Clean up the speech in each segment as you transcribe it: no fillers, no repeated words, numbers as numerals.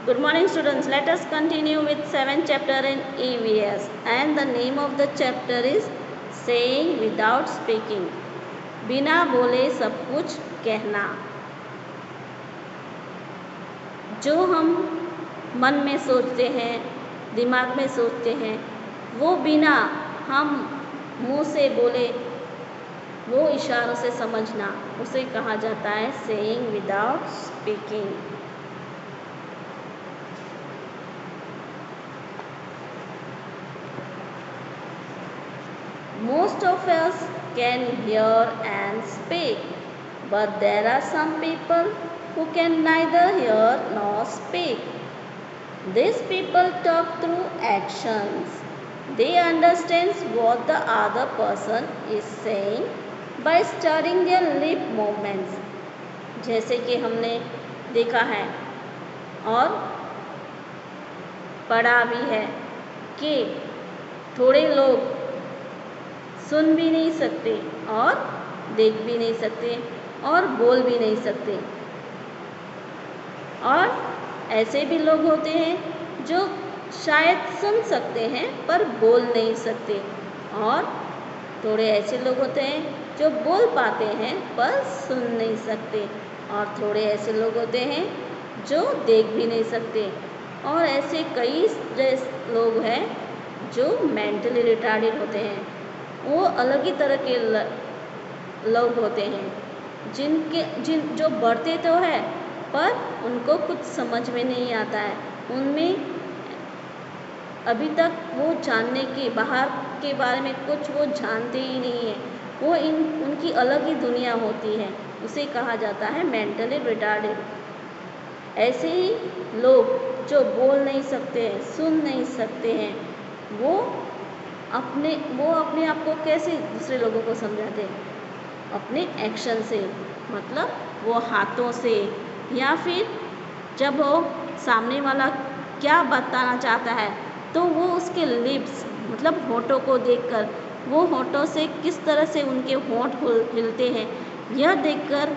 Good morning students. Let us continue with 7th chapter in EVS and the name of the chapter is saying without speaking. बिना बोले सब कुछ कहना. जो हम मन में सोचते हैं, दिमाग में सोचते हैं, वो बिना हम मुंह से बोले वो इशारों से समझना, उसे कहा जाता है saying without speaking. Most of us can hear and speak, but there are some people who can neither hear nor speak. These people talk through actions. They understand what the other person is saying by studying their lip movements. जैसे कि हमने देखा है और पढ़ा भी है कि थोड़े लोग सुन भी नहीं सकते और देख भी नहीं सकते और बोल भी नहीं सकते, और ऐसे भी लोग होते हैं जो शायद सुन सकते हैं पर बोल नहीं सकते, और थोड़े ऐसे लोग होते हैं जो बोल पाते हैं पर सुन नहीं सकते, और थोड़े ऐसे लोग होते हैं जो देख भी नहीं सकते, और ऐसे कई लोग हैं जो मेंटली रिटार्डेड होते हैं. वो अलग ही तरह के लोग होते हैं जो बढ़ते तो है पर उनको कुछ समझ में नहीं आता है. उनमें अभी तक वो जानने के बाहर के बारे में कुछ वो जानते ही नहीं है. वो उनकी अलग ही दुनिया होती है. उसे कहा जाता है मेंटली रिटार्डेड. ऐसे ही लोग जो बोल नहीं सकते हैं, सुन नहीं सकते हैं, वो अपने आप को कैसे दूसरे लोगों को समझाते हैं? अपने एक्शन से, मतलब वो हाथों से, या फिर जब वो सामने वाला क्या बताना चाहता है तो वो उसके लिप्स मतलब होठों को देखकर, वो होठों से किस तरह से उनके होठ हिलते हैं, यह देखकर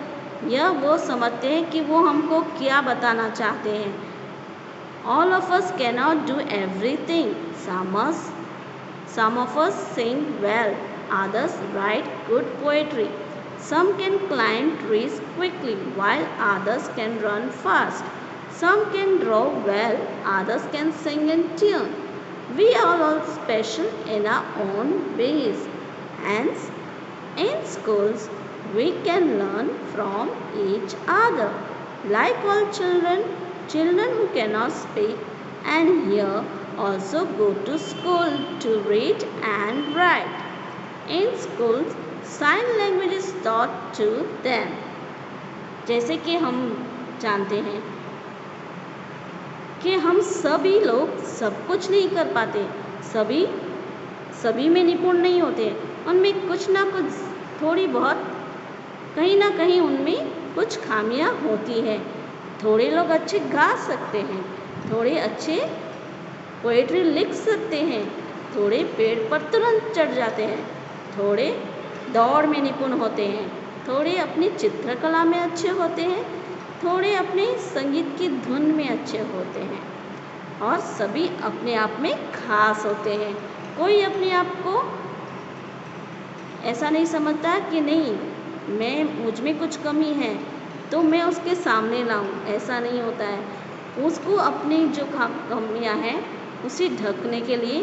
यह वो समझते हैं कि वो हमको क्या बताना चाहते हैं. All of us cannot do everything. Some of us sing well, others write good poetry. Some can climb trees quickly, while others can run fast. Some can draw well, others can sing in tune. We are all special in our own ways. Hence, in schools, we can learn from each other. Like all children who cannot speak and hear also go to school to read and write. In schools, sign language is taught to them. जैसे कि हम जानते हैं कि हम सभी लोग सब कुछ नहीं कर पाते, सभी में निपुण नहीं होते, उनमें कुछ ना कुछ थोड़ी बहुत कहीं ना कहीं उनमें कुछ खामियां होती हैं. थोड़े लोग अच्छे गा सकते हैं, थोड़े अच्छे पोएट्री लिख सकते हैं, थोड़े पेड़ पर तुरंत चढ़ जाते हैं, थोड़े दौड़ में निपुण होते हैं, थोड़े अपनी चित्रकला में अच्छे होते हैं, थोड़े अपने संगीत की धुन में अच्छे होते हैं, और सभी अपने आप में खास होते हैं. कोई अपने आप को ऐसा नहीं समझता कि नहीं मुझ में कुछ कमी है तो मैं उसके सामने लाऊं. ऐसा नहीं होता है. उसको अपनी जो कमियां हैं उसे ढकने के लिए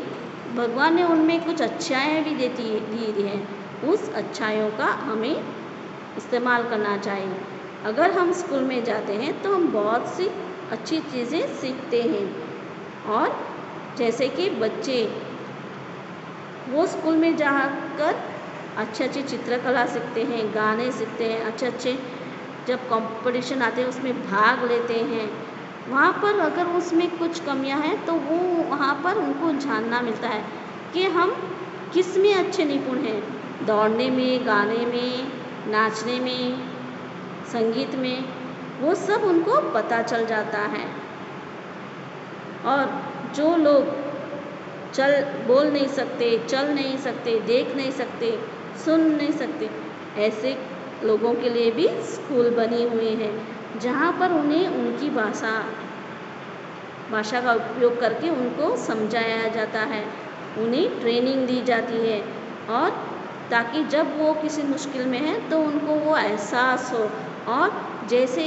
भगवान ने उनमें कुछ अच्छाइयाँ भी दी हैं. उस अच्छाइयों का हमें इस्तेमाल करना चाहिए. अगर हम स्कूल में जाते हैं तो हम बहुत सी अच्छी चीज़ें सीखते हैं, और जैसे कि बच्चे वो स्कूल में जाकर अच्छी चित्रकला सीखते हैं, गाने सीखते हैं, अच्छे जब कंपटीशन आते हैं उसमें भाग लेते हैं. वहाँ पर अगर उसमें कुछ कमियां हैं तो वो वहाँ पर उनको जानना मिलता है कि हम किस में अच्छे निपुण हैं. दौड़ने में, गाने में, नाचने में, संगीत में, वो सब उनको पता चल जाता है. और जो लोग बोल नहीं सकते, चल नहीं सकते, देख नहीं सकते, सुन नहीं सकते, ऐसे लोगों के लिए भी स्कूल बनी हुई है जहाँ पर उन्हें उनकी भाषा भाषा का उपयोग करके उनको समझाया जाता है, उन्हें ट्रेनिंग दी जाती है, और ताकि जब वो किसी मुश्किल में है तो उनको वो एहसास हो। और जैसे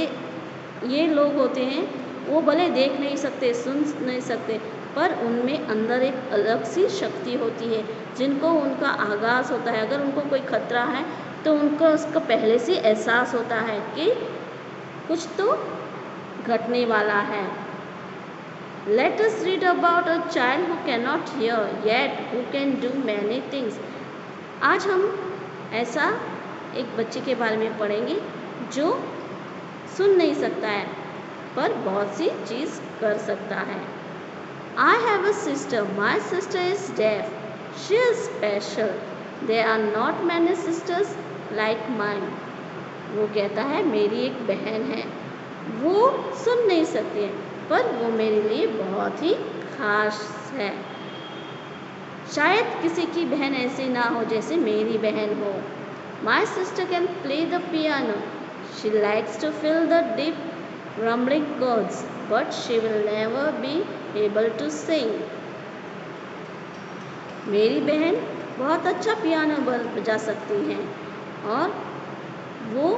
ये लोग होते हैं वो भले देख नहीं सकते, सुन नहीं सकते, पर उनमें अंदर एक अलग सी शक्ति होती है जिनको उनका आगाज़ होता है। अगर उनको कोई खतरा है तो उनको उसका पहले से एहसास होता है कि कुछ तो घटने वाला है। Let us read about a child who cannot hear yet who can do many things. आज हम ऐसा एक बच्चे के बारे में पढ़ेंगे जो सुन नहीं सकता है पर बहुत सी चीज़ कर सकता है। I have a sister. My sister is deaf. She is special. There are not many sisters like mine. वो कहता है मेरी एक बहन है, वो सुन नहीं सकती है पर वो मेरे लिए बहुत ही खास है। शायद किसी की बहन ऐसी ना हो जैसे मेरी बहन हो। My sister can play the piano. She likes to fill the deep rumbling chords, but she will never be able to sing. मेरी बहन बहुत अच्छा पियानो बजा सकती है और वो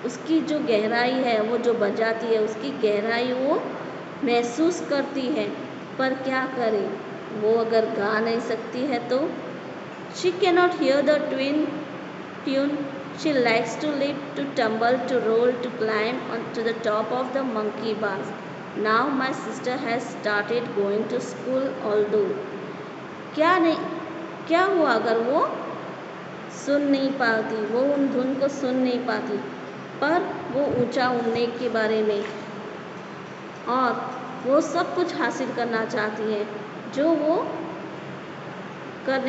उसकी जो गहराई है, वो जो बजाती है उसकी गहराई वो महसूस करती है, पर क्या करे, वो अगर गा नहीं सकती है तो she cannot hear the tune. She likes to leap, to tumble, to roll, to climb onto the top of the monkey bars. Now my sister has started going to school, although क्या हुआ अगर वो सुन नहीं पाती, वो उन धुन को सुन नहीं पाती, पर वो ऊंचा उड़ने के बारे में और वो सब कुछ हासिल करना चाहती है जो वो कर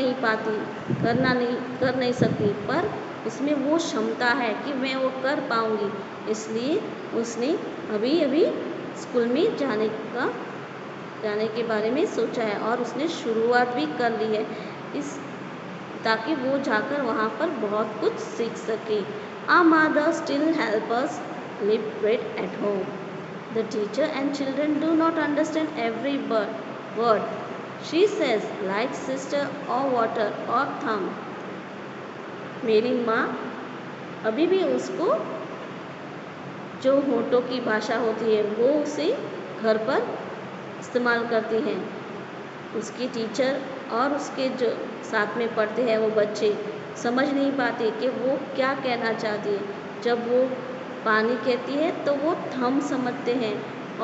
नहीं सकती, पर उसमें वो क्षमता है कि मैं वो कर पाऊँगी। इसलिए उसने अभी स्कूल में जाने के बारे में सोचा है और उसने शुरुआत भी कर ली है ताकि वो जाकर वहाँ पर बहुत कुछ सीख सके। Our mother still help us live bread at home. The teacher and children do not understand every word she says, like sister or water or thumb. मेरी माँ अभी भी उसको जो होठों की भाषा होती है वो उसे घर पर इस्तेमाल करती हैं। उसकी टीचर और उसके जो साथ में पढ़ते हैं वो बच्चे समझ नहीं पाते कि वो क्या कहना चाहती है। जब वो पानी कहती है तो वो थम समझते हैं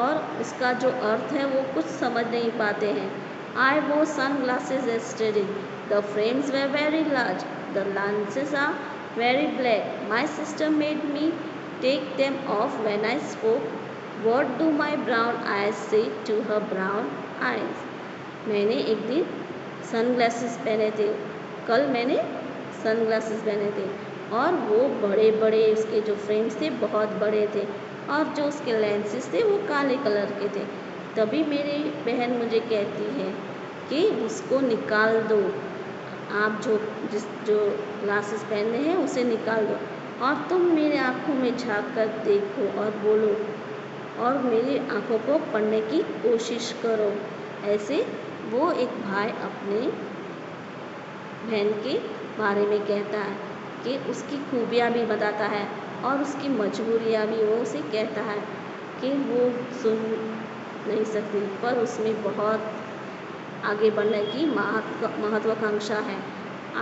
और उसका जो अर्थ है वो कुछ समझ नहीं पाते हैं। I wore sunglasses yesterday. The frames were very large. The lenses are very black. My sister made me take them off when I spoke. What do my brown eyes say to her brown eyes? मैंने एक दिन sunglasses पहने थे, कल मैंने sunglasses पहने थे और वो बड़े बड़े उसके जो फ्रेम्स थे बहुत बड़े थे और जो उसके लेंसेस थे वो काले कलर के थे। तभी मेरी बहन मुझे कहती है कि उसको निकाल दो, आप जो ग्लासेस पहने हैं उसे निकाल दो और तुम मेरे आँखों में झाँक कर देखो और बोलो और मेरी आँखों को पढ़ने की कोशिश करो। ऐसे वो एक भाई अपने बहन के बारे में कहता है कि उसकी खूबियाँ भी बताता है और उसकी मजबूरियाँ भी। वो उसे कहता है कि वो सुन नहीं सकती पर उसमें बहुत आगे बढ़ने की महत्वाकांक्षा है।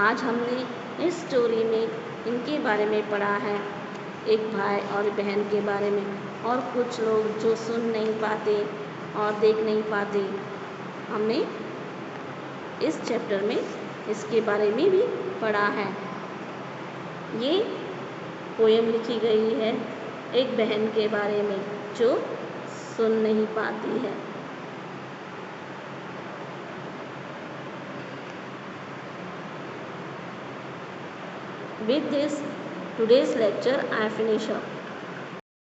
आज हमने इस स्टोरी में इनके बारे में पढ़ा है, एक भाई और बहन के बारे में, और कुछ लोग जो सुन नहीं पाते और देख नहीं पाते। हमने इस चैप्टर में इसके बारे में भी पढ़ा है। ये पोएम लिखी गई है एक बहन के बारे में जो सुन नहीं पाती है। With this, today's lecture I finish up.